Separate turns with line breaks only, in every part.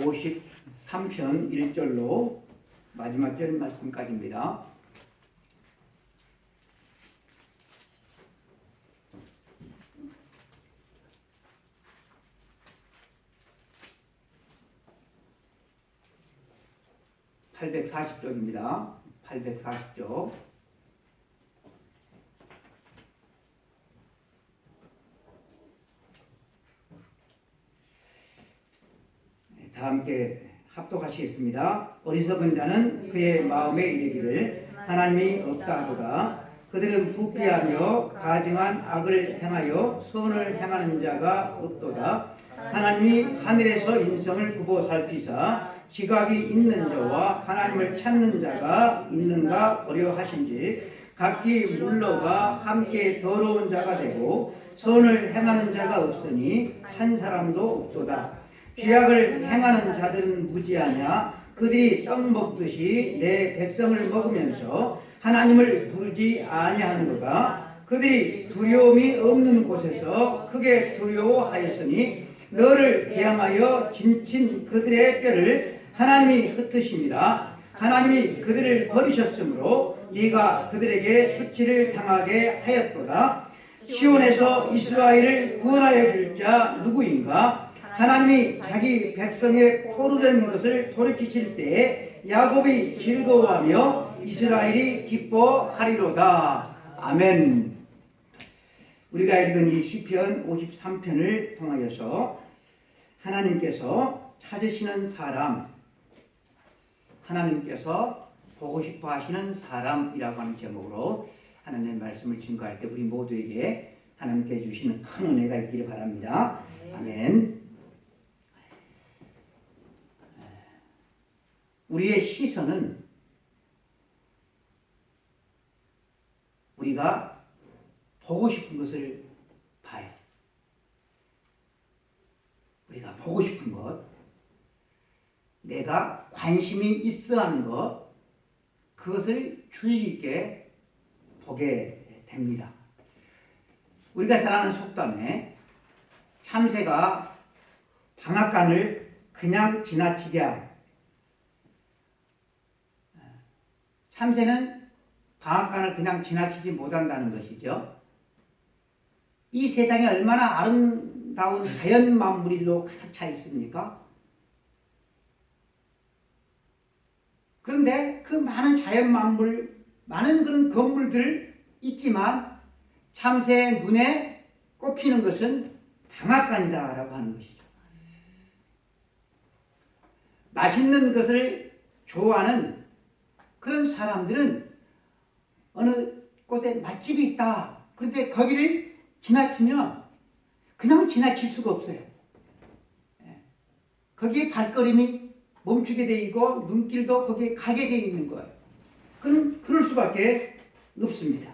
53편 1절로 마지막 절 말씀까지입니다. (840쪽입니다) 840쪽. 다 함께 합독하시겠습니다. 어리석은 자는 그의 마음에 이르기를 하나님이 없다 하도다. 그들은 부패하며 가증한 악을 행하여 선을 행하는 자가 없도다. 하나님이 하늘에서 인성을 굽어 살피사 지각이 있는 자와 하나님을 찾는 자가 있는가 보려 하신지 각기 물러가 함께 더러운 자가 되고 선을 행하는 자가 없으니 한 사람도 없도다. 죄악을 행하는 자들은 무지하냐? 그들이 떡 먹듯이 내 백성을 먹으면서 하나님을 부르지 아니하는도다. 그들이 두려움이 없는 곳에서 크게 두려워하였으니 너를 대항하여 진친 그들의 뼈를 하나님이 흩으십니다. 하나님이 그들을 버리셨으므로 네가 그들에게 수치를 당하게 하였도다. 시온에서 이스라엘을 구원하여 줄 자 누구인가? 하나님이 자기 백성의 포로된 것을 돌이키실 때에 야곱이 즐거워하며 이스라엘이 기뻐하리로다. 아멘. 우리가 읽은 이 시편 53편을 통하여서 하나님께서 찾으시는 사람, 하나님께서 보고 싶어 하시는 사람이라고 하는 제목으로 하나님의 말씀을 증거할 때 우리 모두에게 하나님께 주시는 큰 은혜가 있기를 바랍니다. 아멘. 우리의 시선은 우리가 보고 싶은 것을 봐요. 우리가 보고 싶은 것, 내가 관심이 있어 하는 것, 그것을 주의 깊게 보게 됩니다. 우리가 잘 아는 속담에 참새가 방앗간을 그냥 지나치게 함. 참새는 방앗간을 그냥 지나치지 못한다는 것이죠. 이 세상에 얼마나 아름다운 자연 만물로 가득 차 있습니까? 그런데 그 많은 자연 만물, 많은 그런 건물들 있지만 참새의 눈에 꼽히는 것은 방앗간이다라고 하는 것이죠. 맛있는 것을 좋아하는 그런 사람들은 어느 곳에 맛집이 있다. 그런데 거기를 지나치면 그냥 지나칠 수가 없어요. 거기에 발걸음이 멈추게 돼 있고 눈길도 거기에 가게 돼 있는 거예요. 그럴 수밖에 없습니다.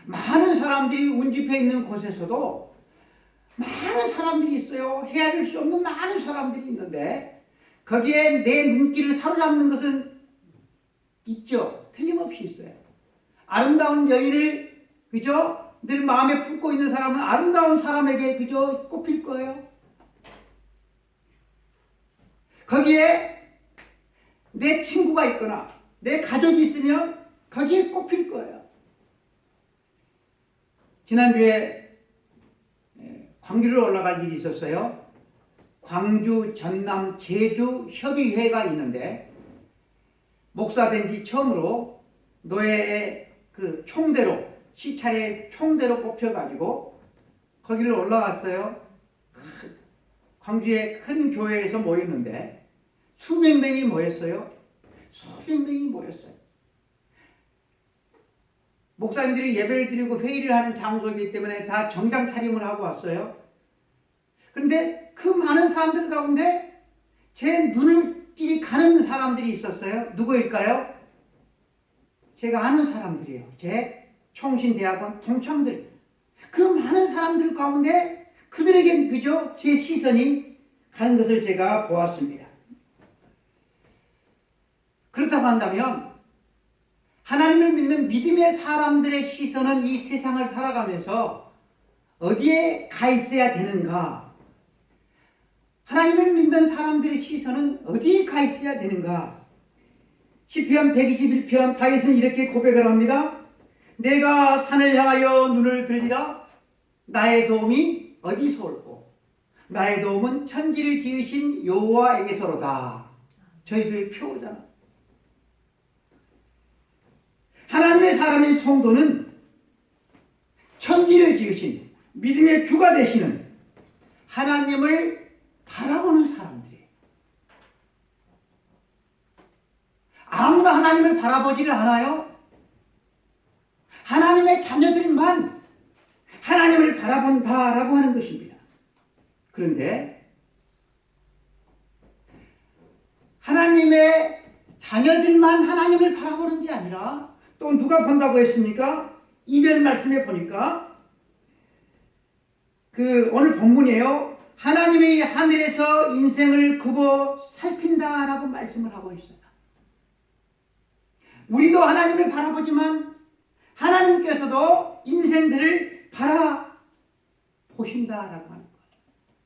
많은 사람들이 운집해 있는 곳에서도 많은 사람들이 있어요. 헤아릴 수 없는 많은 사람들이 있는데 거기에 내 눈길을 사로잡는 것은 있죠. 틀림없이 있어요. 아름다운 여인을 그죠? 늘 마음에 품고 있는 사람은 아름다운 사람에게 그죠? 꼽힐 거예요. 거기에 내 친구가 있거나 내 가족이 있으면 거기에 꼽힐 거예요. 지난주에 광주를 올라갈 일이 있었어요. 광주, 전남, 제주 협의회가 있는데 목사 된 지 처음으로 노예의 그 총대로, 시찰의 총대로 뽑혀가지고 거기를 올라갔어요. 광주의 큰 교회에서 모였는데 수백 명이 모였어요. 수백 명이 모였어요. 목사님들이 예배를 드리고 회의를 하는 장소이기 때문에 다 정장 차림을 하고 왔어요. 그런데 그 많은 사람들 가운데 제 눈길이 가는 사람들이 있었어요. 누구일까요? 제가 아는 사람들이에요. 제 총신대학원 동창들. 그 많은 사람들 가운데 그들에겐 그저 제 시선이 가는 것을 제가 보았습니다. 그렇다고 한다면 하나님을 믿는 믿음의 사람들의 시선은 이 세상을 살아가면서 어디에 가 있어야 되는가? 하나님을 믿는 사람들의 시선은 어디에 가 있어야 되는가? 시편 121편 다윗은 이렇게 고백을 합니다. 내가 산을 향하여 눈을 들리라. 나의 도움이 어디서 올꼬? 나의 도움은 천지를 지으신 여호와에게서로다. 저희들 표잖아. 하나님의 사람인 성도는 천지를 지으신 믿음의 주가 되시는 하나님을 바라보는 사람들이에요. 아무나 하나님을 바라보지를 않아요. 하나님의 자녀들만 하나님을 바라본다라고 하는 것입니다. 그런데 하나님의 자녀들만 하나님을 바라보는 게 아니라 또 누가 본다고 했습니까? 2절 말씀에 보니까 오늘 본문이에요. 하나님이 하늘에서 인생을 굽어 살핀다라고 말씀을 하고 있어요. 우리도 하나님을 바라보지만 하나님께서도 인생들을 바라보신다라고 하는 거예요.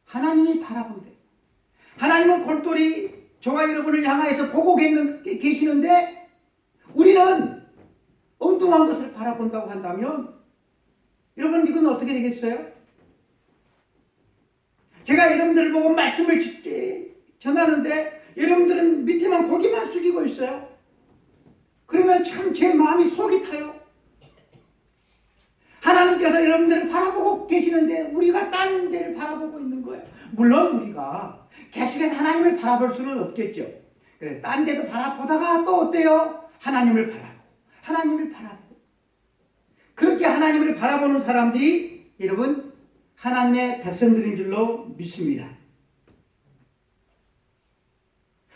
하나님이 바라본대요. 하나님은 골똘히 저와 여러분을 향하여서 보고 계시는데 우리는 엉뚱한 것을 바라본다고 한다면 여러분 이건 어떻게 되겠어요? 제가 여러분들을 보고 말씀을 전하는데 여러분들은 밑에만 고개만 숙이고 있어요. 그러면 참 제 마음이 속이 타요. 하나님께서 여러분들을 바라보고 계시는데 우리가 딴 데를 바라보고 있는 거예요. 물론 우리가 계속해서 하나님을 바라볼 수는 없겠죠. 그래서 딴 데도 바라보다가 또 어때요? 하나님을 바라보고 그렇게 하나님을 바라보는 사람들이 여러분 하나님의 백성들인 줄로 믿습니다.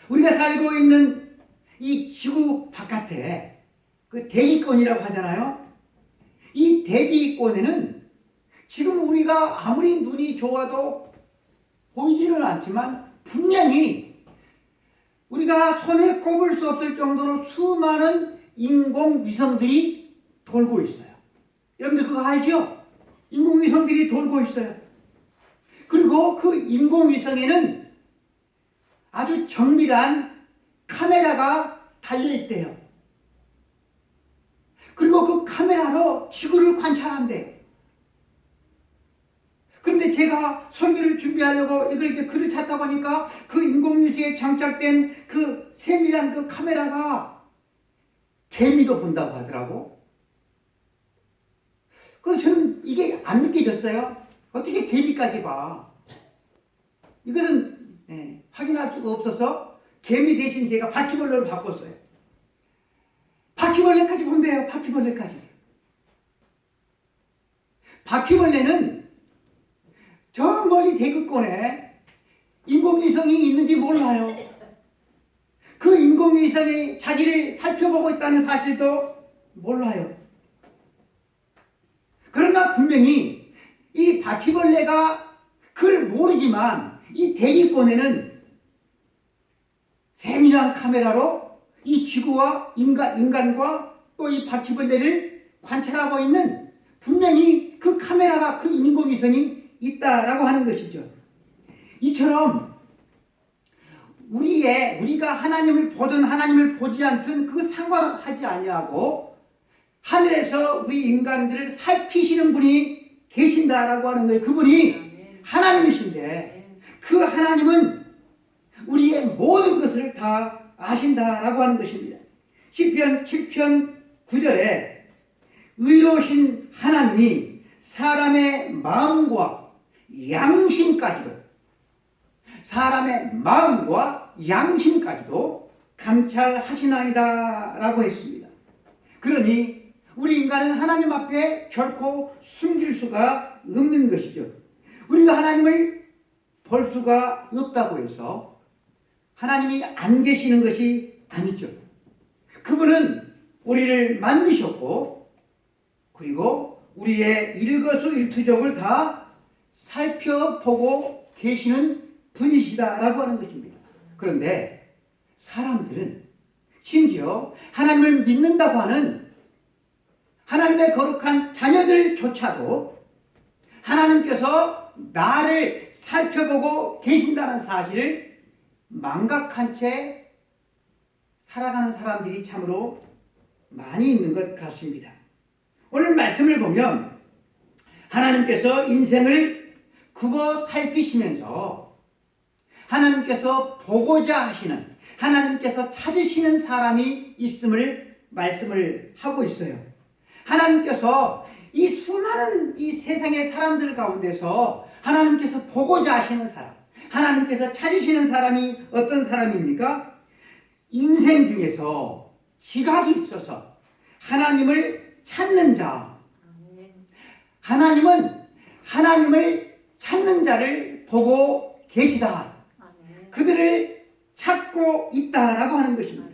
우리가 살고 있는 이 지구 바깥에 그 대기권이라고 하잖아요. 이 대기권에는 지금 우리가 아무리 눈이 좋아도 보이지는 않지만 분명히 우리가 손에 꼽을 수 없을 정도로 수많은 인공위성들이 돌고 있어요. 여러분들 그거 알죠? 인공위성들이 돌고 있어요. 그리고 그 인공위성에는 아주 정밀한 카메라가 달려있대요. 그리고 그 카메라로 지구를 관찰한대요. 그런데 제가 설교를 준비하려고 이걸 이렇게 글을 찾다 보니까 그 인공위성에 장착된 그 세밀한 그 카메라가 개미도 본다고 하더라고. 그래서 저는 이게 안 믿겨졌어요. 어떻게 개미까지 봐? 이것은 확인할 수가 없어서 개미 대신 제가 바퀴벌레로 바꿨어요. 바퀴벌레까지 본대요. 바퀴벌레까지. 바퀴벌레는 저 멀리 대극권에 인공위성이 있는지 몰라요. 그 인공위성이 자기를 살펴보고 있다는 사실도 몰라요. 그러나 분명히 이 바퀴벌레가 그걸 모르지만 이 대기권에는 세밀한 카메라로 이 지구와 인간과 또 이 바퀴벌레를 관찰하고 있는 분명히 그 카메라가 그 인공위성이 있다라고 하는 것이죠. 이처럼 우리가 하나님을 보든 하나님을 보지 않든 그 상관하지 아니하고 하늘에서 우리 인간들을 살피시는 분이 계신다라고 하는 거예요. 그분이 하나님이신데 그 하나님은 우리의 모든 것을 다 아신다라고 하는 것입니다. 시편 7편 9절에 의로우신 하나님이 사람의 마음과 양심까지도 감찰하시나이다 라고 했습니다. 그러니 우리 인간은 하나님 앞에 결코 숨길 수가 없는 것이죠. 우리가 하나님을 볼 수가 없다고 해서 하나님이 안 계시는 것이 아니죠. 그분은 우리를 만드셨고 그리고 우리의 일거수일투족을 다 살펴보고 계시는 분이시다라고 하는 것입니다. 그런데 사람들은 심지어 하나님을 믿는다고 하는 하나님의 거룩한 자녀들조차도 하나님께서 나를 살펴보고 계신다는 사실을 망각한 채 살아가는 사람들이 참으로 많이 있는 것 같습니다. 오늘 말씀을 보면 하나님께서 인생을 굽어 살피시면서 하나님께서 보고자 하시는, 하나님께서 찾으시는 사람이 있음을 말씀을 하고 있어요. 하나님께서 이 수많은 이 세상의 사람들 가운데서 하나님께서 보고자 하시는 사람, 하나님께서 찾으시는 사람이 어떤 사람입니까? 인생 중에서 지각이 있어서 하나님을 찾는 자. 하나님은 하나님을 찾는 자를 보고 계시다. 그들을 찾고 있다라고 하는 것입니다.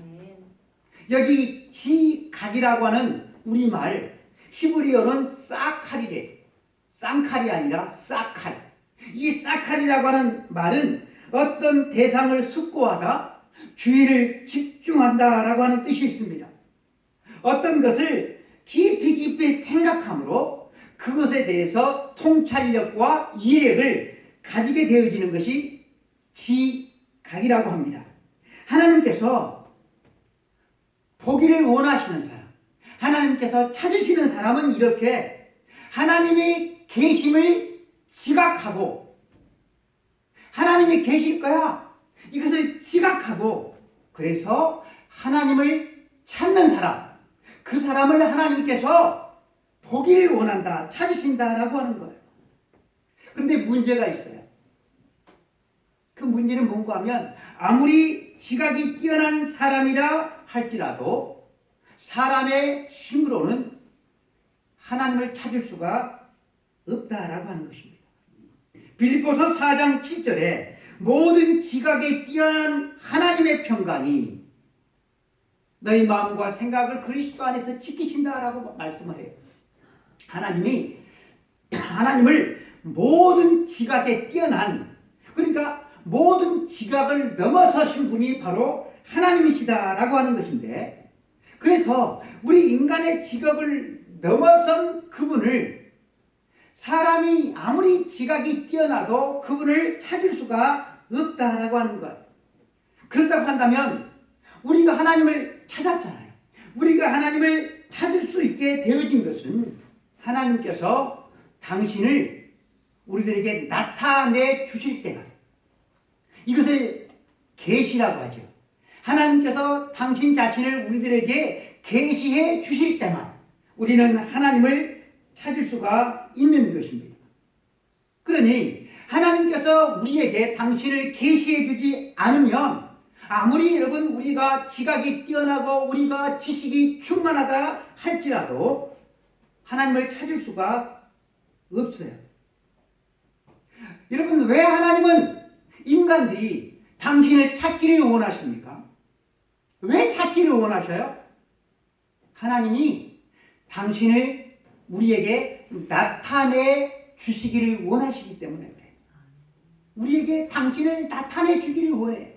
여기 지각이라고 하는 우리말 히브리어는 사칼이래. 쌍칼이 아니라 사칼. 이 사칼이라고 하는 말은 어떤 대상을 숙고하다, 주의를 집중한다라고 하는 뜻이 있습니다. 어떤 것을 깊이 생각함으로 그것에 대해서 통찰력과 이해력을 가지게 되어지는 것이 지각이라고 합니다. 하나님께서 보기를 원하시는 사람, 하나님께서 찾으시는 사람은 이렇게 하나님이 계심을 지각하고, 하나님이 계실 거야, 이것을 지각하고, 그래서 하나님을 찾는 사람, 그 사람을 하나님께서 보기를 원한다, 찾으신다라고 하는 거예요. 그런데 문제가 있어요. 그 문제는 뭔가 하면 아무리 지각이 뛰어난 사람이라 할지라도 사람의 힘으로는 하나님을 찾을 수가 없다라고 하는 것입니다. 빌립보서 4장 7절에 모든 지각에 뛰어난 하나님의 평강이 너희 마음과 생각을 그리스도 안에서 지키신다라고 말씀을 해요. 하나님을 모든 지각에 뛰어난, 그러니까 모든 지각을 넘어서신 분이 바로 하나님이시다라고 하는 것인데, 그래서 우리 인간의 지각을 넘어선 그분을 사람이 아무리 지각이 뛰어나도 그분을 찾을 수가 없다라고 하는 것. 그렇다고 한다면 우리가 하나님을 찾았잖아요. 우리가 하나님을 찾을 수 있게 되어진 것은 하나님께서 당신을 우리들에게 나타내 주실 때가, 이것을 계시라고 하죠. 하나님께서 당신 자신을 우리들에게 계시해 주실 때만 우리는 하나님을 찾을 수가 있는 것입니다. 그러니 하나님께서 우리에게 당신을 계시해 주지 않으면 아무리 여러분 우리가 지각이 뛰어나고 우리가 지식이 충만하다 할지라도 하나님을 찾을 수가 없어요. 여러분, 왜 하나님은 인간들이 당신을 찾기를 원하십니까? 왜 찾기를 원하셔요? 하나님이 당신을 우리에게 나타내 주시기를 원하시기 때문에 그래요. 우리에게 당신을 나타내 주기를 원해요.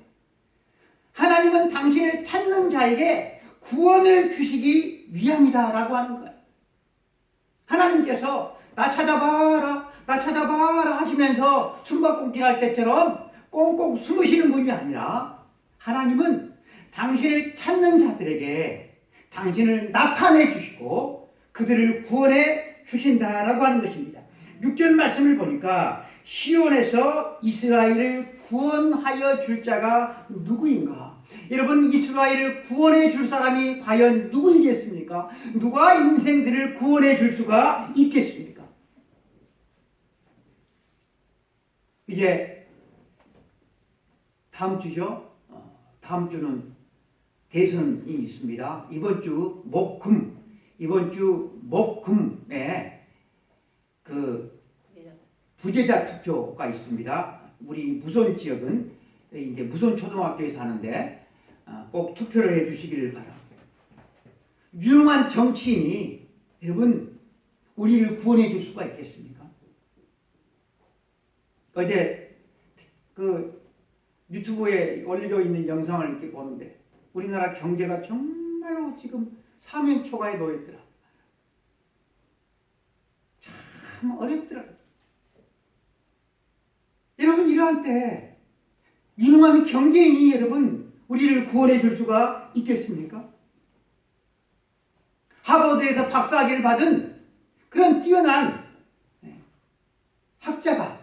하나님은 당신을 찾는 자에게 구원을 주시기 위함이다라고 하는 거예요. 하나님께서 나 찾아봐라, 나 찾아봐라 하시면서 숨바꼭질 할 때처럼 꽁꽁 숨으시는 분이 아니라 하나님은 당신을 찾는 자들에게 당신을 나타내 주시고 그들을 구원해 주신다라고 하는 것입니다. 6절 말씀을 보니까 시온에서 이스라엘을 구원하여 줄 자가 누구인가? 여러분, 이스라엘을 구원해 줄 사람이 과연 누구이겠습니까? 누가 인생들을 구원해 줄 수가 있겠습니까? 이제 다음 주죠. 다음 주는 대선이 있습니다. 이번 주 목금에 그 부재자 투표가 있습니다. 우리 무손 지역은 이제 무손 초등학교에 사는데 꼭 투표를 해주시기를 바랍니다. 유능한 정치인이 여러분 우리를 구원해 줄 수가 있겠습니까? 어제 그 유튜브에 올려져 있는 영상을 이렇게 보는데 우리나라 경제가 정말로 지금 사면초가에 놓였더라. 참 어렵더라. 여러분, 이러한 때 유능한 경제인이 여러분 우리를 구원해 줄 수가 있겠습니까? 하버드에서 박사학위를 받은 그런 뛰어난 학자가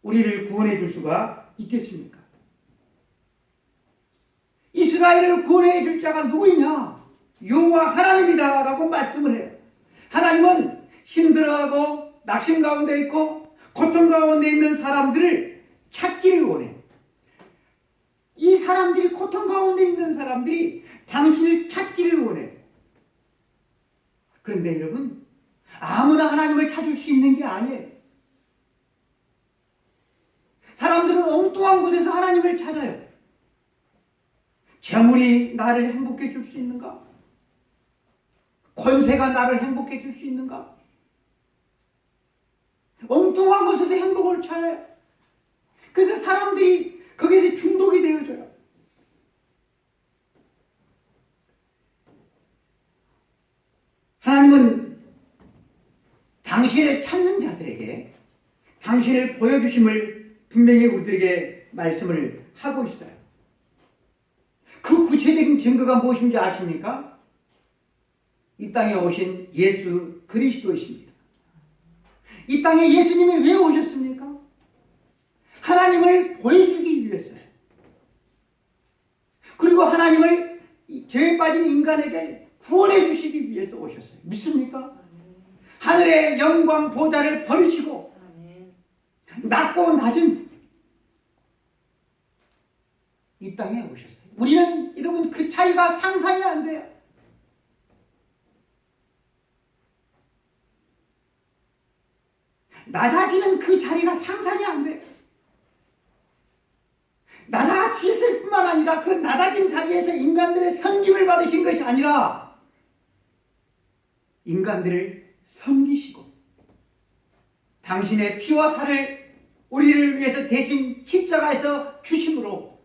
우리를 구원해 줄 수가 있겠습니까? 이스라엘을 구원해 줄 자가 누구이냐? 여호와 하나님이다 라고 말씀을 해요. 하나님은 힘들어하고 낙심 가운데 있고 고통 가운데 있는 사람들을 찾기를 원해. 이 사람들이, 고통 가운데 있는 사람들이 당신을 찾기를 원해. 그런데 여러분, 아무나 하나님을 찾을 수 있는 게 아니에요. 사람들은 엉뚱한 곳에서 하나님을 찾아요. 재물이 나를 행복해 줄 수 있는가? 권세가 나를 행복해 줄 수 있는가? 엉뚱한 곳에서 행복을 찾아요. 그래서 사람들이 거기에 중독이 되어져요. 하나님은 당신을 찾는 자들에게 당신을 보여주심을 분명히 우리들에게 말씀을 하고 있어요. 그 구체적인 증거가 무엇인지 아십니까? 이 땅에 오신 예수 그리스도이십니다. 이 땅에 예수님이 왜 오셨습니까? 하나님을 보여주기 위해서요. 그리고 하나님을 죄에 빠진 인간에게 구원해 주시기 위해서 오셨어요. 믿습니까? 하늘의 영광 보좌를 버리시고 낮고 낮은 이 땅에 오셨어요. 우리는 여러분 그 차이가 상상이 안 돼요. 낮아지는 그 자리가 상상이 안 돼요. 낮아지실 뿐만 아니라 그 낮아진 자리에서 인간들의 섬김을 받으신 것이 아니라 인간들을 섬기시고 당신의 피와 살을 우리를 위해서 대신 십자가에서 주심으로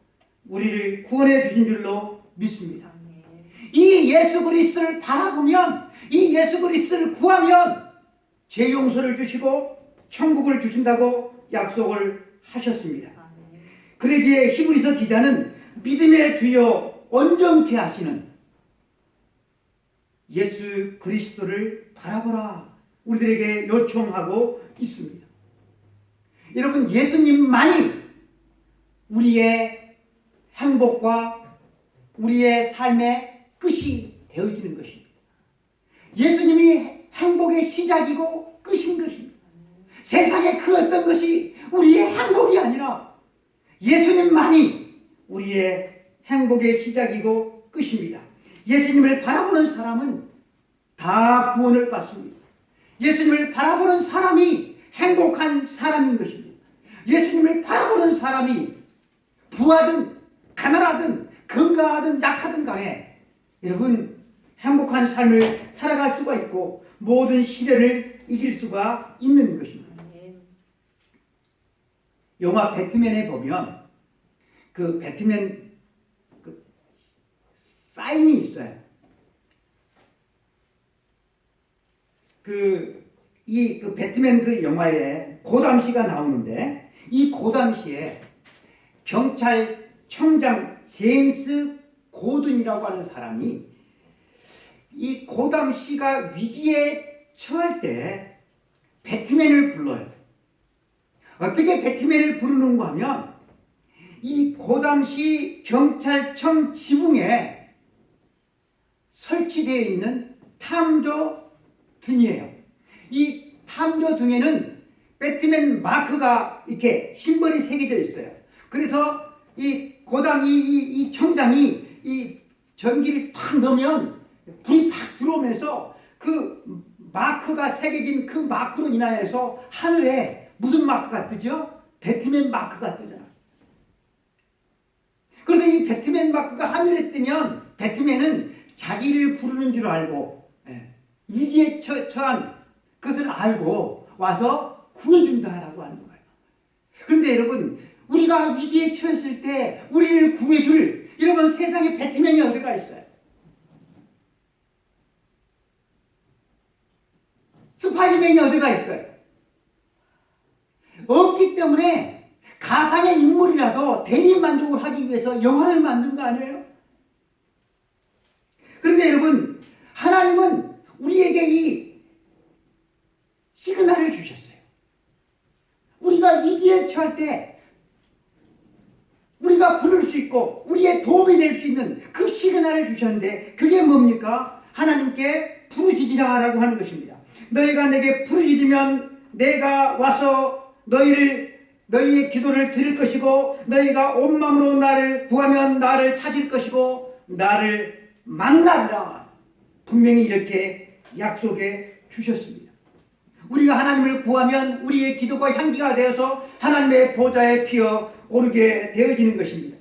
우리를 구원해 주신 줄로 믿습니다. 이 예수 그리스도를 바라보면, 이 예수 그리스도를 구하면 죄 용서를 주시고 천국을 주신다고 약속을 하셨습니다. 그러기에 히브리서 기자는 믿음의 주여 온전케 하시는 예수 그리스도를 바라보라 우리들에게 요청하고 있습니다. 여러분, 예수님만이 우리의 행복과 우리의 삶의 끝이 되어지는 것입니다. 예수님이 행복의 시작이고 끝인 것입니다. 세상의 그 어떤 것이 우리의 행복이 아니라 예수님만이 우리의 행복의 시작이고 끝입니다. 예수님을 바라보는 사람은 다 구원을 받습니다. 예수님을 바라보는 사람이 행복한 사람인 것입니다. 예수님을 바라보는 사람이 부하든 가난하든 건강하든 약하든 간에 여러분 행복한 삶을 살아갈 수가 있고 모든 시련을 이길 수가 있는 것입니다. 영화 배트맨에 보면 그 배트맨 그 사인이 있어요. 그 배트맨 그 영화에 고담 씨가 나오는데 이 고담 씨에 경찰청장 제임스 고든이라고 하는 사람이 이 고담 씨가 위기에 처할 때 배트맨을 불러요. 어떻게 배트맨을 부르는가 하면 이 고담시 경찰청 지붕에 설치되어 있는 탐조 등이에요. 이 탐조 등에는 배트맨 마크가 이렇게 심벌이 새겨져 있어요. 그래서 이 고담 이 청장이 이 전기를 탁 넣으면 불이 탁 들어오면서 그 마크가 새겨진 그 마크로 인하여서 하늘에 무슨 마크가 뜨죠? 배트맨 마크가 뜨잖아. 그래서 이 배트맨 마크가 하늘에 뜨면 배트맨은 자기를 부르는 줄 알고 위기에 처한 그것을 알고 와서 구해준다라고 하는 거예요. 그런데 여러분, 우리가 위기에 처했을 때 우리를 구해줄 여러분 세상에 배트맨이 어디가 있어요? 스파이더맨이 어디가 있어요? 없기 때문에 가상의 인물이라도 대리 만족을 하기 위해서 영화를 만든 거 아니에요? 그런데 여러분, 하나님은 우리에게 이 시그널을 주셨어요. 우리가 위기에 처할 때 우리가 부를 수 있고 우리의 도움이 될 수 있는 그 시그널을 주셨는데, 그게 뭡니까? 하나님께 부르짖으라라고 하는 것입니다. 너희가 내게 부르짖으면 내가 와서 너희의 기도를 들을 것이고, 너희가 온 마음으로 나를 구하면 나를 찾을 것이고 나를 만나리라. 분명히 이렇게 약속해 주셨습니다. 우리가 하나님을 구하면 우리의 기도가 향기가 되어서 하나님의 보좌에 피어 오르게 되어지는 것입니다.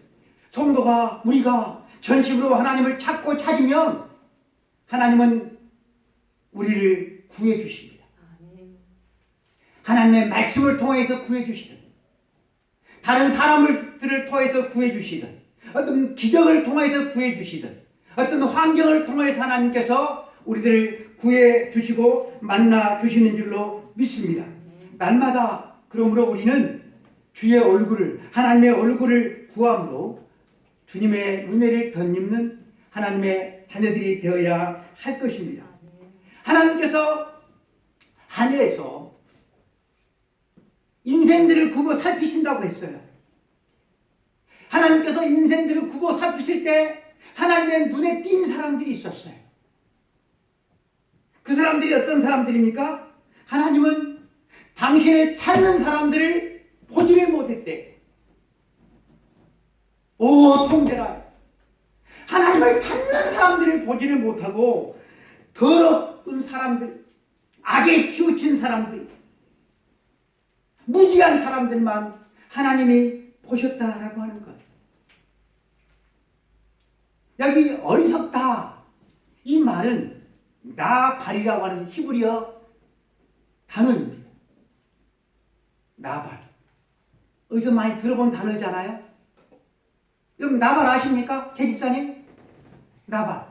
성도가, 우리가 전심으로 하나님을 찾고 찾으면 하나님은 우리를 구해 주십니다. 하나님의 말씀을 통해서 구해 주시든, 다른 사람들을 통해서 구해 주시든, 어떤 기적을 통해서 구해 주시든, 어떤 환경을 통해서 하나님께서 우리들을 구해 주시고 만나 주시는 줄로 믿습니다. 날마다 그러므로 우리는 주의 얼굴을, 하나님의 얼굴을 구함으로 주님의 은혜를 덧입는 하나님의 자녀들이 되어야 할 것입니다. 하나님께서 하늘에서 인생들을 굽어 살피신다고 했어요. 하나님께서 인생들을 굽어 살피실 때 하나님의 눈에 띈 사람들이 있었어요. 그 사람들이 어떤 사람들입니까? 하나님은 당신을 찾는 사람들을 보지를 못했대. 오 통제라. 하나님을 찾는 사람들을 보지를 못하고 더러운 사람들, 악에 치우친 사람들, 무지한 사람들만 하나님이 보셨다라고 하는 것. 여기 어리석다, 이 말은 나발이라고 하는 히브리어 단어입니다. 나발. 어디서 많이 들어본 단어잖아요. 여러분 나발 아십니까? 제 집사님? 나발.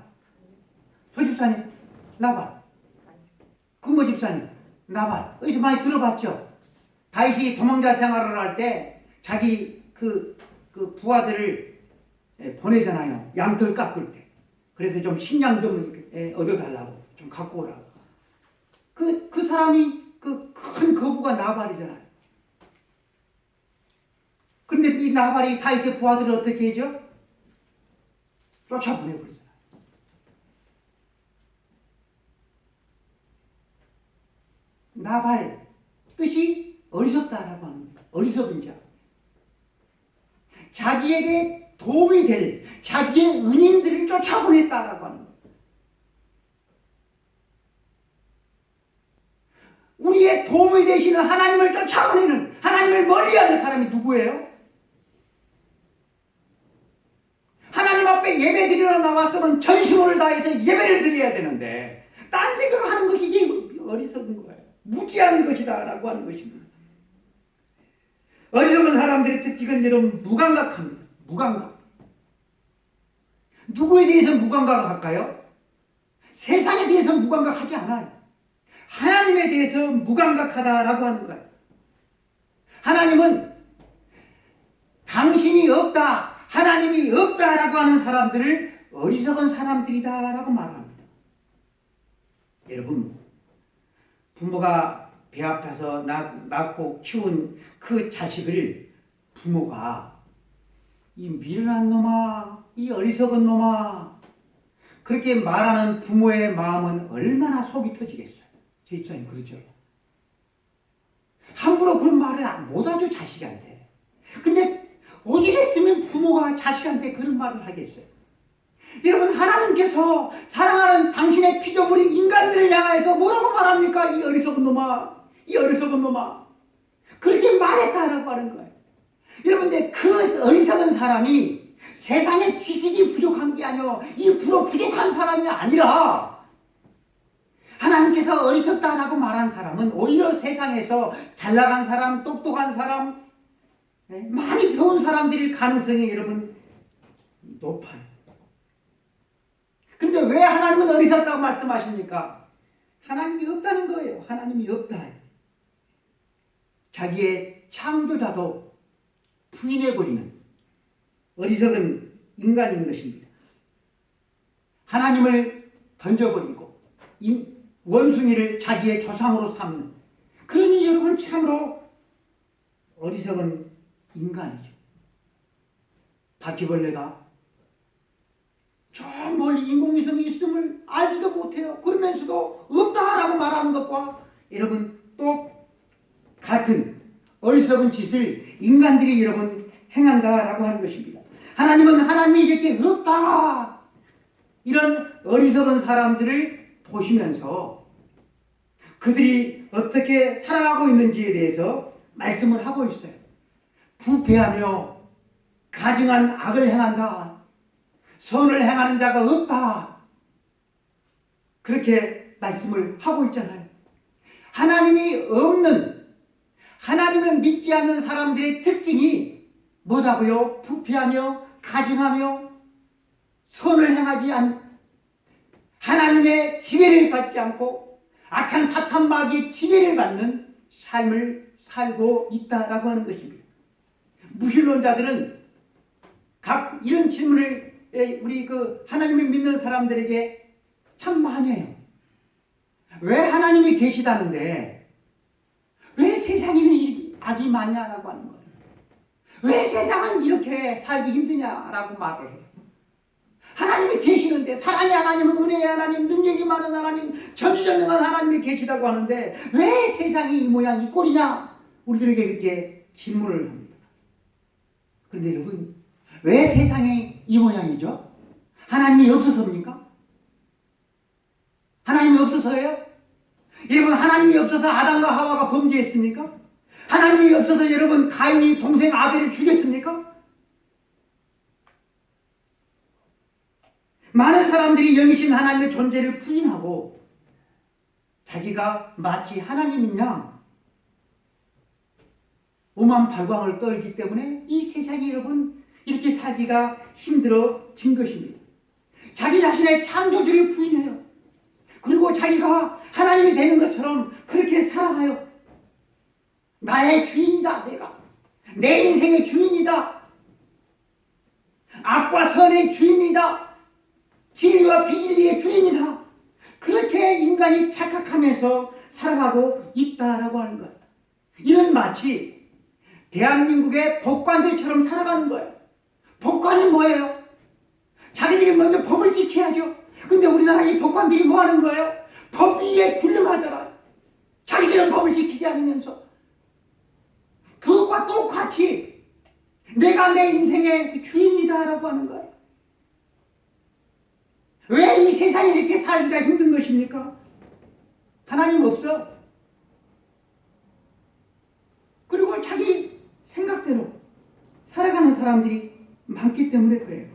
조 집사님? 나발. 근모 집사님? 나발. 어디서 많이 들어봤죠? 다윗이 도망자 생활을 할 때 자기 그 부하들을 보내잖아요. 양털 깎을 때. 그래서 좀 식량 좀 얻어달라고, 좀 갖고 오라고. 그 사람이 그 큰 거부가 나발이잖아요. 그런데 이 나발이 다윗의 부하들을 어떻게 해죠? 쫓아보내버리잖아요. 나발 뜻이 어리석다라고 하는 거예요. 어리석은 자. 자기에게 도움이 될 자기의 은인들을 쫓아보냈다라고 하는 거예요. 우리의 도움이 되시는 하나님을 쫓아보내는, 하나님을 멀리하는 사람이 누구예요? 하나님 앞에 예배 드리러 나왔으면 전심을 다해서 예배를 드려야 되는데 딴 생각하는 것이 이게 어리석은 거예요. 무지한 것이다 라고 하는 것입니다. 어리석은 사람들의 특징은 여러분 무감각합니다. 무감각. 누구에 대해서 무감각할까요? 세상에 대해서 무감각하지 않아요. 하나님에 대해서 무감각하다라고 하는 거예요. 하나님은 당신이 없다, 하나님이 없다라고 하는 사람들을 어리석은 사람들이다라고 말합니다. 여러분, 부모가 배 아파서 낳고 키운 그 자식을 부모가 이 미련한 놈아, 이 어리석은 놈아, 그렇게 말하는 부모의 마음은 얼마나 속이 터지겠어요. 제 입장에 그렇죠. 함부로 그런 말을 못하죠, 자식한테. 근데 오죽했으면 부모가 자식한테 그런 말을 하겠어요. 여러분, 하나님께서 사랑하는 당신의 피조물이 인간들을 향해서 뭐라고 말합니까? 이 어리석은 놈아, 이 어리석은 놈아. 그렇게 말했다라고 하는 거예요. 여러분들, 그 어리석은 사람이 세상에 지식이 부족한 게 아니요, 이 부족한 사람이 아니라 하나님께서 어리석다라고 말한 사람은 오히려 세상에서 잘나간 사람, 똑똑한 사람, 많이 배운 사람들일 가능성이 여러분 높아요. 근데 왜 하나님은 어리석다고 말씀하십니까? 하나님이 없다는 거예요. 하나님이 없다. 자기의 창조자도 부인해버리는 어리석은 인간인 것입니다. 하나님을 던져버리고 원숭이를 자기의 조상으로 삼는, 그러니 여러분 참으로 어리석은 인간이죠. 바퀴벌레가 저 멀리 인공위성이 있음을 알지도 못해요. 그러면서도 없다라고 말하는 것과 여러분 또 같은 어리석은 짓을 인간들이 여러분 행한다라고 하는 것입니다. 하나님은 하나님이 이렇게 없다, 이런 어리석은 사람들을 보시면서 그들이 어떻게 살아가고 있는지에 대해서 말씀을 하고 있어요. 부패하며 가증한 악을 행한다. 선을 행하는 자가 없다. 그렇게 말씀을 하고 있잖아요. 하나님이 없는, 하나님을 믿지 않는 사람들의 특징이 뭐다고요? 부패하며 가증하며 선을 행하지 않는, 하나님의 지배를 받지 않고 악한 사탄 마귀의 지배를 받는 삶을 살고 있다라고 하는 것입니다. 무신론자들은 각 이런 질문을 우리 하나님을 믿는 사람들에게 참 많이 해요. 왜 하나님이 계시다는데 왜 세상에는 악이 많냐라고 하는 거예요. 왜 세상은 이렇게 살기 힘드냐라고 말을 해요. 하나님이 계시는데, 사랑의 하나님은 은혜의 하나님, 능력이 많은 하나님, 전지전능한 하나님이 계시다고 하는데 왜 세상이 이 모양 이 꼴이냐, 우리들에게 그렇게 질문을 합니다. 그런데 여러분, 왜 세상이 이 모양이죠? 하나님이 없어서입니까? 하나님이 없어서예요? 여러분, 하나님이 없어서 아담과 하와가 범죄했습니까? 하나님이 없어서 여러분 가인이 동생 아벨을 죽였습니까? 많은 사람들이 영이신 하나님의 존재를 부인하고 자기가 마치 하나님인 양 오만발광을 떨기 때문에 이 세상이 여러분 이렇게 살기가 힘들어진 것입니다. 자기 자신의 창조주를 부인해요. 그리고 자기가 하나님이 되는 것처럼 그렇게 살아가요. 나의 주인이다, 내가. 내 인생의 주인이다. 악과 선의 주인이다. 진리와 비진리의 주인이다. 그렇게 인간이 착각하면서 살아가고 있다라고 하는 거예요. 이는 마치 대한민국의 법관들처럼 살아가는 거예요. 법관이 뭐예요? 자기들이 먼저 법을 지켜야죠. 근데 우리나라 이 법관들이 뭐 하는 거예요? 법 위에 군림하잖아요. 자기들은 법을 지키지 않으면서. 그것과 똑같이 내가 내 인생의 주인이다라고 하는 거예요. 왜 이 세상이 이렇게 살기가 힘든 것입니까? 하나님 없어. 그리고 자기 생각대로 살아가는 사람들이 많기 때문에 그래요.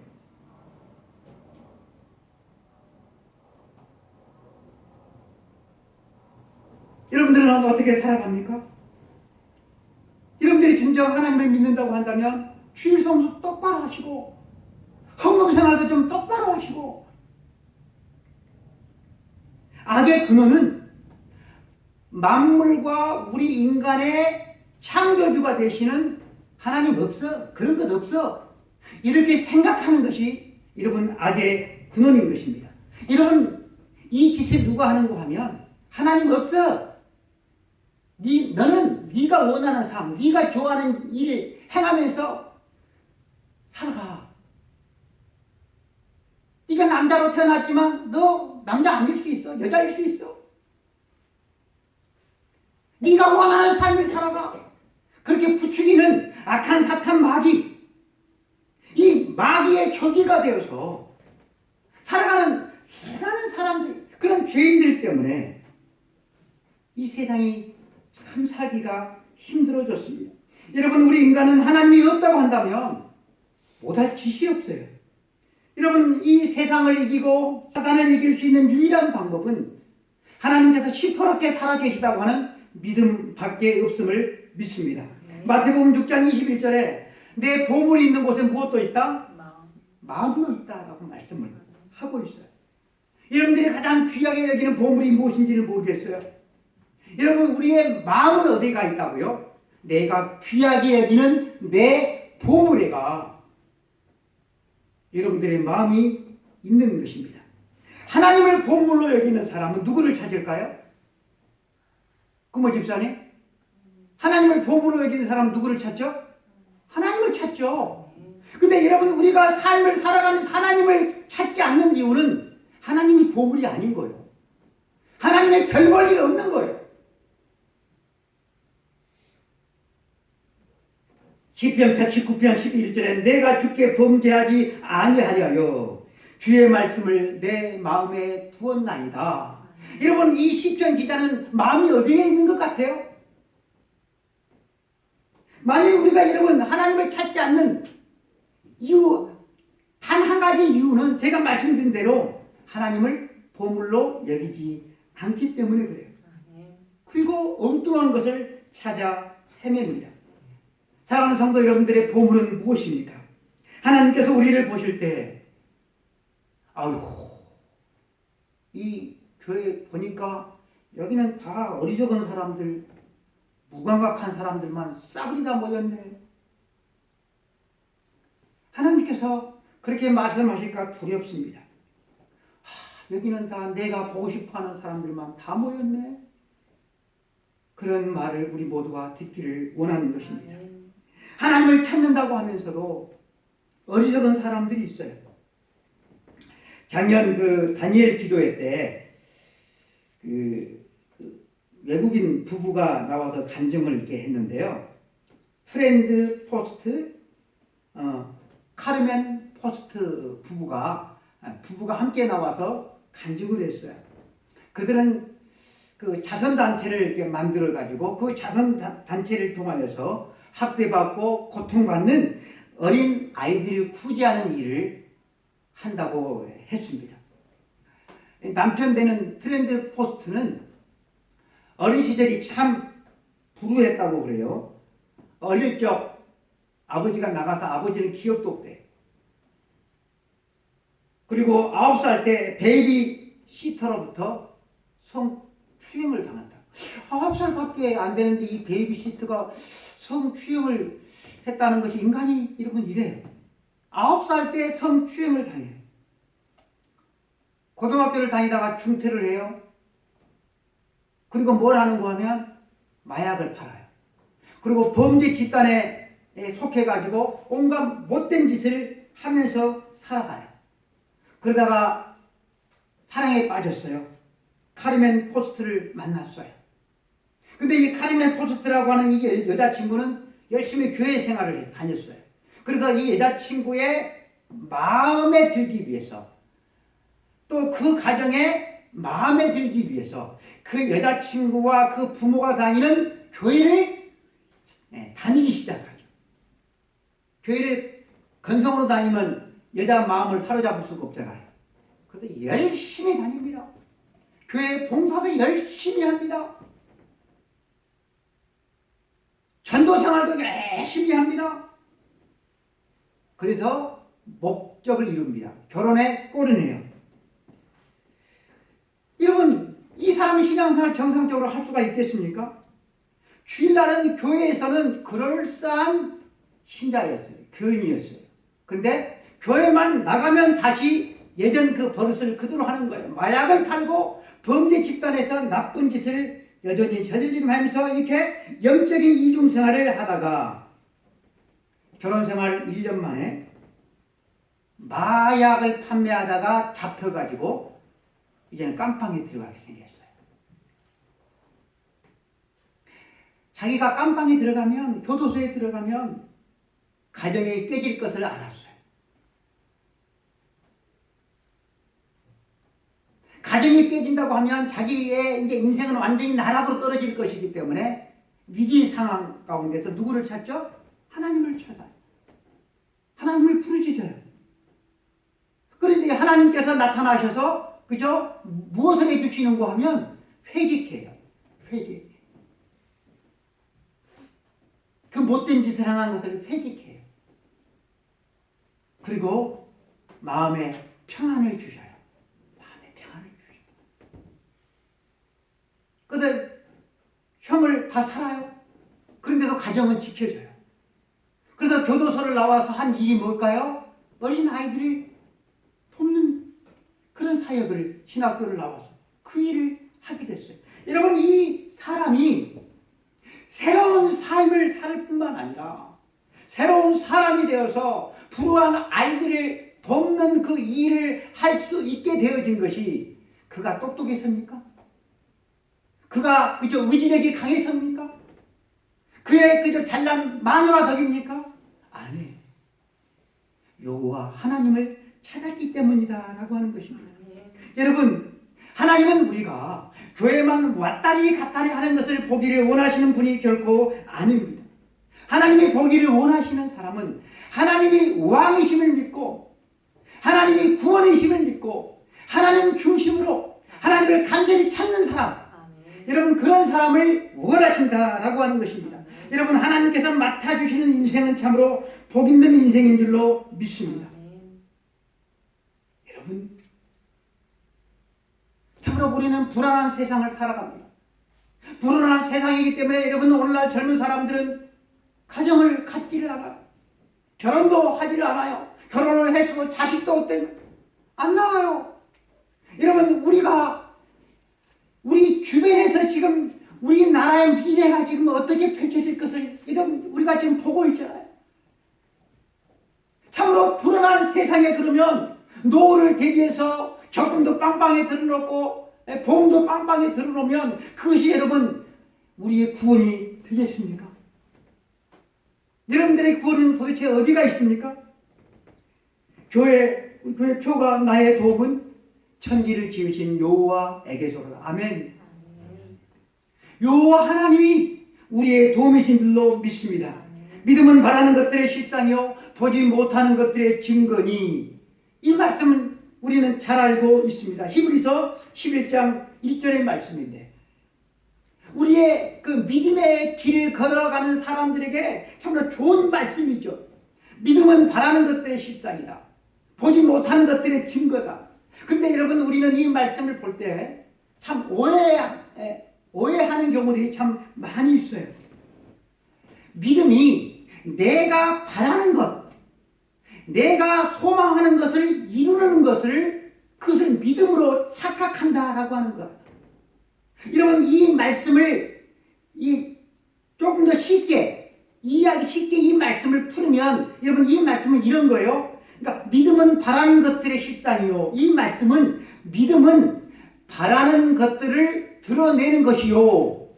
여러분들은 어떻게 살아갑니까? 여러분들이 진정 하나님을 믿는다고 한다면 주일 성수 똑바로 하시고 헌금 생활도 좀 똑바로 하시고. 악의 근원은 만물과 우리 인간의 창조주가 되시는 하나님 없어. 그런 것 없어. 이렇게 생각하는 것이 여러분 악의 근원인 것입니다. 여러분 이 짓을 누가 하는가 하면 하나님 없어. 너는 네가 원하는 삶, 네가 좋아하는 일을 행하면서 살아가. 네가 남자로 태어났지만 너 남자 아닐 수 있어. 여자일 수 있어. 네가 원하는 삶을 살아가. 그렇게 부추기는 악한 사탄 마귀, 이 마귀의 적이가 되어서 살아가는 수많은 사람들, 그런 죄인들 때문에 이 세상이 참 살기가 힘들어졌습니다. 여러분, 우리 인간은 하나님이 없다고 한다면 못할 짓이 없어요. 여러분, 이 세상을 이기고 사단을 이길 수 있는 유일한 방법은 하나님께서 시퍼렇게 살아계시다고 하는 믿음밖에 없음을 믿습니다. 마태복음 6장 21절에 내 보물이 있는 곳에 무엇도 있다? 마음도 있다라고 말씀을 하고 있어요. 여러분들이 가장 귀하게 여기는 보물이 무엇인지를 모르겠어요. 여러분, 우리의 마음은 어디가 있다고요? 내가 귀하게 여기는 내 보물에가 여러분들의 마음이 있는 것입니다. 하나님을 보물로 여기는 사람은 누구를 찾을까요? 금호 집사님? 하나님을 보물로 여기는 사람은 누구를 찾죠? 하나님을 찾죠. 근데 여러분, 우리가 삶을 살아가면서 하나님을 찾지 않는 이유는 하나님이 보물이 아닌 거예요. 하나님의 별 볼 일 없는 거예요. 시편 119편 11절에 내가 주께 범죄하지 아니하려여 주의 말씀을 내 마음에 두었나이다. 여러분, 이 시편 기자는 마음이 어디에 있는 것 같아요? 만일 우리가 여러분 하나님을 찾지 않는 이유, 단 한 가지 이유는 제가 말씀드린 대로 하나님을 보물로 여기지 않기 때문에 그래요. 그리고 엉뚱한 것을 찾아 헤맵니다. 사랑하는 성도 여러분들의 보물은 무엇입니까? 하나님께서 우리를 보실 때 아이고, 이 교회 보니까 여기는 다 어리석은 사람들, 무감각한 사람들만 싸그리 다 모였네. 하나님께서 그렇게 말씀하실까 두렵습니다. 여기는 다 내가 보고 싶어하는 사람들만 다 모였네. 그런 말을 우리 모두가 듣기를 원하는 것입니다. 하나님을 찾는다고 하면서도 어리석은 사람들이 있어요. 작년 다니엘 기도회 때 외국인 부부가 나와서 간증을 이렇게 했는데요. 프렌드 포스트, 카르멘 포스트 부부가 함께 나와서 간증을 했어요. 그들은 그 자선단체를 이렇게 만들어가지고 그 자선단체를 통하여서 학대받고 고통받는 어린 아이들을 구제하는 일을 한다고 했습니다. 남편 되는 프렌드 포스트는 어린 시절이 참 불우했다고 그래요. 어릴 적 아버지가 나가서 아버지는 기억도 없대. 그리고 9살 때 베이비 시터로부터 성추행을 당한다. 9살밖에 안 되는데 이 베이비 시터가 성추행을 했다는 것이 인간이 여러분 이래요. 9살 때 성추행을 당해요. 고등학교를 다니다가 중퇴를 해요. 그리고 뭘 하는가 하면 마약을 팔아요. 그리고 범죄 집단에 속해가지고 온갖 못된 짓을 하면서 살아가요. 그러다가 사랑에 빠졌어요. 카르멘 포스트를 만났어요. 근데 이 카르멘 포스트라고 하는 이 여자친구는 열심히 교회 생활을 다녔어요. 그래서 이 여자친구의 마음에 들기 위해서 또 그 가정에 마음에 들기 위해서 그 여자친구와 그 부모가 다니는 교회를 다니기 시작하죠. 교회를 건성으로 다니면 여자 마음을 사로잡을 수가 없잖아요. 그래서 열심히 다닙니다. 교회 봉사도 열심히 합니다. 전도 생활도 열심히 합니다. 그래서 목적을 이룹니다. 결혼에 꼬리내요. 여러분, 이 사람이 신앙생활 정상적으로 할 수가 있겠습니까? 주일날은 교회에서는 그럴싸한 신자였어요. 교인이었어요. 근데 교회만 나가면 다시 예전 그 버릇을 그대로 하는 거예요. 마약을 팔고 범죄 집단에서 나쁜 짓을 여전히 저지르면서 이렇게 영적인 이중생활을 하다가 결혼생활 1년 만에 마약을 판매하다가 잡혀가지고 이제는 깜빵에 들어가게 생겼어요. 자기가 깜빵에 들어가면, 교도소에 들어가면 가정이 깨질 것을 알았어요. 가정이 깨진다고 하면 자기의 이제 인생은 완전히 나락으로 떨어질 것이기 때문에 위기 상황 가운데서 누구를 찾죠? 하나님을 찾아요. 하나님을 부르짖어요. 그런데 하나님께서 나타나셔서 그죠? 무엇을 해주시는가 하면 회개해요. 회개. 그 못된 짓을 하는 것을 회개해요. 그리고 마음에 평안을 주셔요. 마음에 평안을 주셔요. 근데 형을 다 살아요. 그런데도 가정은 지켜줘요. 그래서 교도소를 나와서 한 일이 뭘까요? 어린 아이들을 돕는 그런 사역을 신학교를 나와서 그 일을 하게 됐어요. 여러분, 이 사람이 새로운 삶을 살 뿐만 아니라 새로운 사람이 되어서 불우한 아이들을 돕는 그 일을 할 수 있게 되어진 것이 그가 똑똑했습니까? 그가 그저 의지력이 강했습니까? 그의 그저 잘난 마누라 덕입니까? 아니에요. 여호와 하나님을 찾았기 때문이다 라고 하는 것입니다. 여러분, 하나님은 우리가 교회만 왔다리 갔다리 하는 것을 보기를 원하시는 분이 결코 아닙니다. 하나님이 보기를 원하시는 사람은 하나님이 왕이심을 믿고 하나님이 구원이심을 믿고 하나님 중심으로 하나님을 간절히 찾는 사람, 여러분, 그런 사람을 원하신다라고 하는 것입니다. 여러분, 하나님께서 맡아주시는 인생은 참으로 복 있는 인생인 줄로 믿습니다. 여러분, 참으로 우리는 불안한 세상을 살아갑니다. 불안한 세상이기 때문에 여러분, 오늘날 젊은 사람들은 가정을 갖지를 않아요. 결혼도 하지를 않아요. 결혼을 해서도 자식도 안 나와요. 여러분, 우리 주변에서 지금 우리나라의 미래가 지금 어떻게 펼쳐질 것을 여러분, 우리가 지금 보고 있잖아요. 참으로 불안한 세상에 그러면 노후를 대비해서 적금도 빵빵에 들어놓고 보험도 빵빵에 들어놓으면 그것이 여러분 우리의 구원이 되겠습니까? 여러분들의 구원은 도대체 어디가 있습니까? 교회 표가 나의 도움은 천지를 지으신 여호와에게서로다. 아멘. 여호와 하나님이 우리의 도움이신 줄로 믿습니다. 믿음은 바라는 것들의 실상이요 보지 못하는 것들의 증거니, 이 말씀은 우리는 잘 알고 있습니다. 히브리서 11장 1절의 말씀인데, 우리의 그 믿음의 길을 걸어가는 사람들에게 참으로 좋은 말씀이죠. 믿음은 바라는 것들의 실상이다. 보지 못하는 것들의 증거다. 근데 여러분, 우리는 이 말씀을 볼 때 참 오해하는 경우들이 참 많이 있어요. 믿음이 내가 바라는 것, 내가 소망하는 것을 이루는 것을, 그것을 믿음으로 착각한다라고 하는 것. 여러분, 이 말씀을 조금 더 쉽게 이 말씀을 풀으면, 여러분, 이 말씀은 이런 거예요. 그러니까 믿음은 바라는 것들의 실상이요, 이 말씀은 믿음은 바라는 것들을 드러내는 것이요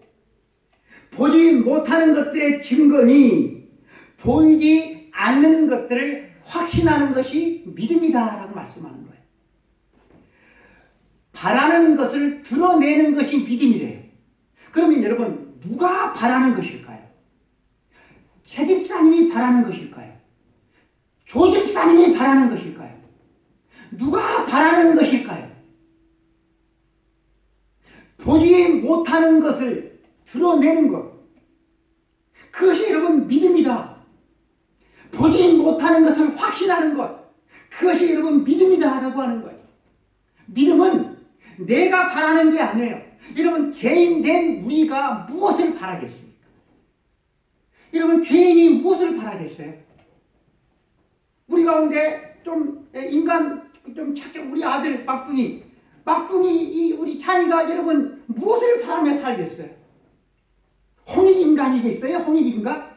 보지 못하는 것들의 증거니 보이지 않는 것들을 확신하는 것이 믿음이다라고 말씀하는 거예요. 바라는 것을 드러내는 것이 믿음이래요. 그러면 여러분, 누가 바라는 것일까요? 채집사님이 바라는 것일까요? 조집사님이 바라는 것일까요? 누가 바라는 것일까요? 보지 못하는 것을 드러내는 것, 그것이 여러분 믿음이다. 보지 못하는 것을 확신하는 것, 그것이 여러분 믿음이다 라고 하는 거예요. 믿음은 내가 바라는 게 아니에요. 여러분, 죄인 된 우리가 무엇을 바라겠습니까? 여러분, 죄인이 무엇을 바라겠어요? 우리 가운데 좀 인간 좀 착한 우리 아들 막둥이 우리 찬이가 여러분 무엇을 바라며 살겠어요? 홍익인간이겠어요? 홍익인간?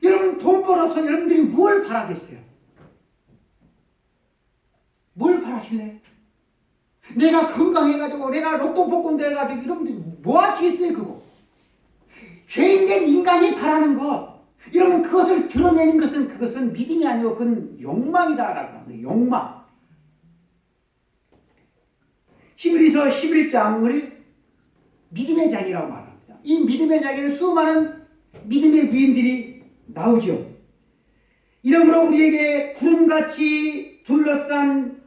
여러분, 돈 벌어서 여러분들이 뭘 바라겠어요? 뭘 바라실래요? 내가 건강해가지고 내가 로또 복권 돼가지고 여러분들이 뭐 하시겠어요? 그거 죄인된 인간이 바라는 것, 여러분, 그것을 드러내는 것은 그것은 믿음이 아니고 그건 욕망이다라고 합니다. 욕망. 히브리서 11장을 믿음의 장이라고 말합니다. 이 믿음의 장에는 수많은 믿음의 부인들이 나오죠. 이러므로 우리에게 구름같이 둘러싼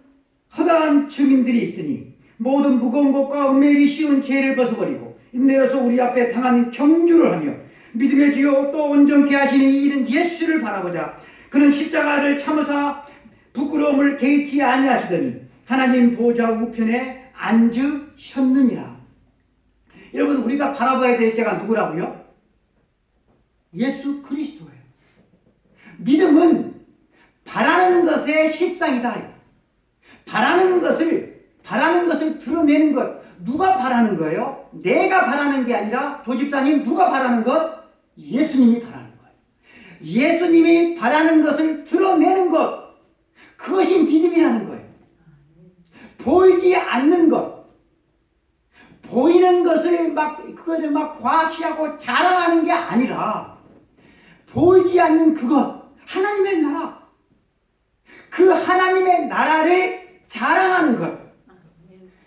허다한 증인들이 있으니 모든 무거운 것과 은밀히 쉬운 죄를 벗어버리고 인내로서 우리 앞에 당한 경주를 하며 믿음의 주요 또 온전케 하시니 이는 예수를 바라보자. 그는 십자가를 참으사 부끄러움을 개의치 아니하시더니 하나님 보좌 우편에 앉으셨느니라. 여러분, 우리가 바라봐야 될 자가 누구라고요? 예수 그리스도예요. 믿음은 바라는 것의 실상이다. 바라는 것을 드러내는 것. 누가 바라는 거예요? 내가 바라는 게 아니라 조집사님 누가 바라는 것? 예수님이 바라는 거예요. 예수님이 바라는 것을 드러내는 것. 그것이 믿음이라는 거예요. 보이지 않는 것. 보이는 것을 그거를 과시하고 자랑하는 게 아니라 보이지 않는 그것. 하나님의 나라. 그 하나님의 나라를 자랑하는 것.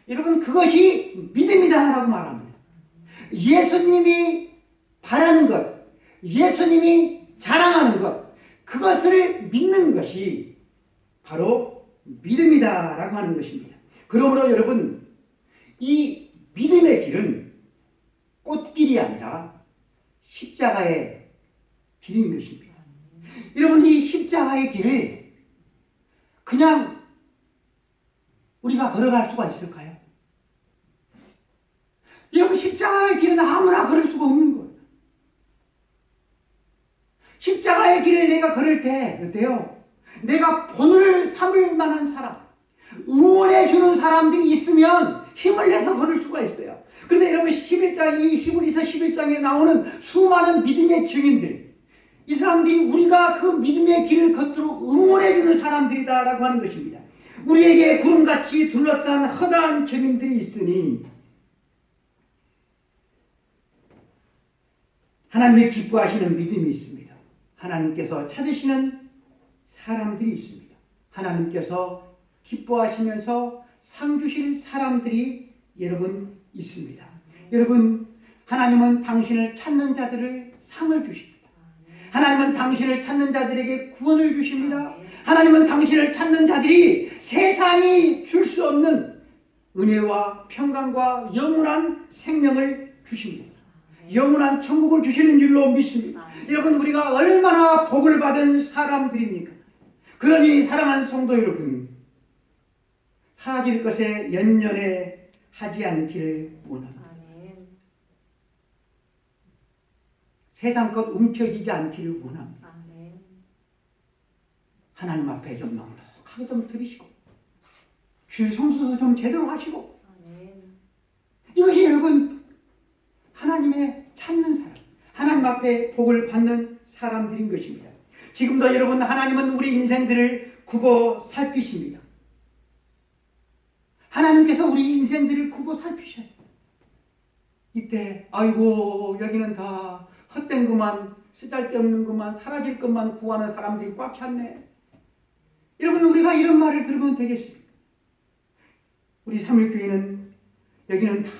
여러분 그것이 믿음이다라고 말합니다. 예수님이 바라는 것, 예수님이 자랑하는 것, 그것을 믿는 것이 바로 믿음이다라고 하는 것입니다. 그러므로 여러분 이 믿음의 길은 꽃길이 아니라 십자가의 길인 것입니다. 여러분 이 십자가의 길을 그냥 우리가 걸어갈 수가 있을까요? 여러분 십자가의 길은 아무나 걸을 수가 없는 거예요. 십자가의 길을 내가 걸을 때 어때요? 내가 본을 삼을 만한 사람, 응원해 주는 사람들이 있으면 힘을 내서 걸을 수가 있어요. 그런데 여러분 11장, 이 히브리서 11장에 나오는 수많은 믿음의 증인들, 이 사람들이 우리가 그 믿음의 길을 걷도록 응원해 주는 사람들이다라고 하는 것입니다. 우리에게 구름같이 둘러싼 허다한 증인들이 있으니 하나님의 기뻐하시는 믿음이 있습니다. 하나님께서 찾으시는 사람들이 있습니다. 하나님께서 기뻐하시면서 상 주실 사람들이 여러분 있습니다. 여러분 하나님은 당신을 찾는 자들을 상을 주십니다. 하나님은 당신을 찾는 자들에게 구원을 주십니다. 하나님은 당신을 찾는 자들이 세상이 줄 수 없는 은혜와 평강과 영원한 생명을 주십니다. 영원한 천국을 주시는 줄로 믿습니다. 여러분 우리가 얼마나 복을 받은 사람들입니까? 그러니 사랑하는 성도 여러분, 사라질 것에 연연해 하지 않기를 원합니다. 세상 것 움켜쥐지 않기를 원합니다. 하나님 앞에 좀 넉넉하게 좀 드리시고 주 성수도 좀 제대로 하시고 이것이 여러분 하나님의 찾는 사람, 하나님 앞에 복을 받는 사람들인 것입니다. 지금도 여러분 하나님은 우리 인생들을 굽어 살피십니다. 하나님께서 우리 인생들을 굽어 살피셔요. 이때 아이고 여기는 다 헛된 것만, 쓰잘데없는 것만, 사라질 것만 구하는 사람들이 꽉 찼네. 여러분 우리가 이런 말을 들으면 되겠습니까? 우리 삼일교회는 여기는 다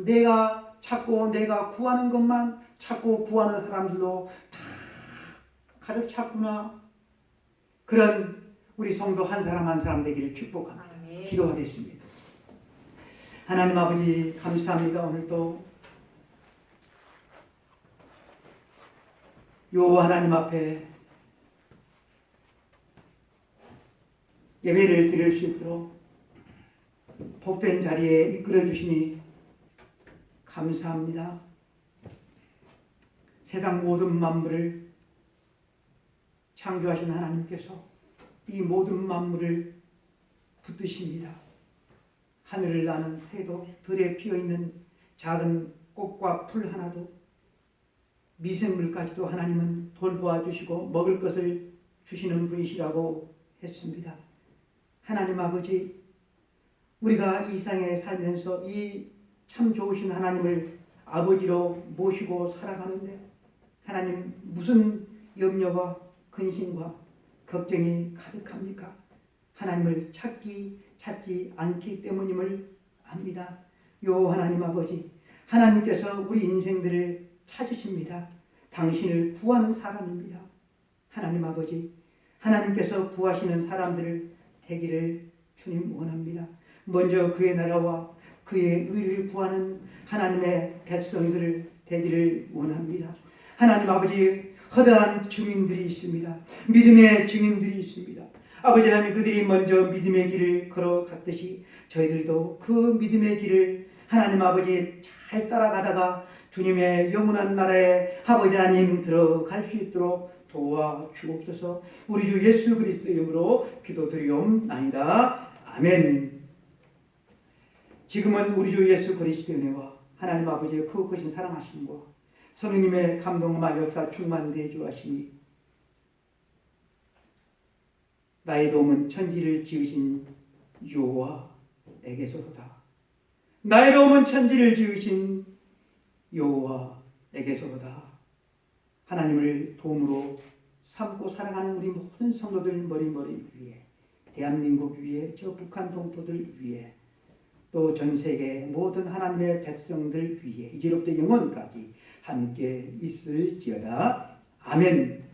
내가 찾고 내가 구하는 것만 찾고 구하는 사람들로 다 가득 찼구나. 그런 우리 성도 한 사람 한 사람 되기를 축복합니다. 기도하겠습니다. 하나님 아버지 감사합니다. 오늘도 요 하나님 앞에 예배를 드릴 수 있도록 복된 자리에 이끌어 주시니 감사합니다. 세상 모든 만물을 창조하신 하나님께서 이 모든 만물을 붙드십니다. 하늘을 나는 새도, 들에 피어있는 작은 꽃과 풀 하나도, 미생물까지도 하나님은 돌보아 주시고 먹을 것을 주시는 분이시라고 했습니다. 하나님 아버지, 우리가 이 세상에 살면서 이 참 좋으신 하나님을 아버지로 모시고 살아가는데 하나님 무슨 염려와 근심과 걱정이 가득합니까? 하나님을 찾지 않기 때문임을 압니다. 요 하나님 아버지, 하나님께서 우리 인생들을 찾으십니다. 당신을 구하는 사람입니다. 하나님 아버지, 하나님께서 구하시는 사람들을 되기를 주님 원합니다. 먼저 그의 나라와 그의 의를 구하는 하나님의 백성들을 되기를 원합니다. 하나님 아버지, 허다한 증인들이 있습니다. 믿음의 증인들이 있습니다. 아버지 하나님, 그들이 먼저 믿음의 길을 걸어갔듯이 저희들도 그 믿음의 길을 하나님 아버지 잘 따라가다가 주님의 영원한 나라에 아버지 하나님 들어갈 수 있도록 도와주옵소서. 우리 주 예수 그리스도의 이름으로 기도드리옵나이다. 아멘. 지금은 우리 주 예수 그리스도의 은혜와 하나님 아버지의 크신 사랑하심과 성령님의 감동과 역사 충만 내주하시니 나의 도움은 천지를 지으신 여호와에게서로다. 나의 도움은 천지를 지으신 여호와에게서로다. 하나님을 도움으로 삼고 사랑하는 우리 모든 성도들 머리 위에, 대한민국 위에, 저 북한 동포들 위에, 또 전 세계 모든 하나님의 백성들 위에 이제로부터 영원까지 함께 있을지어다. 아멘.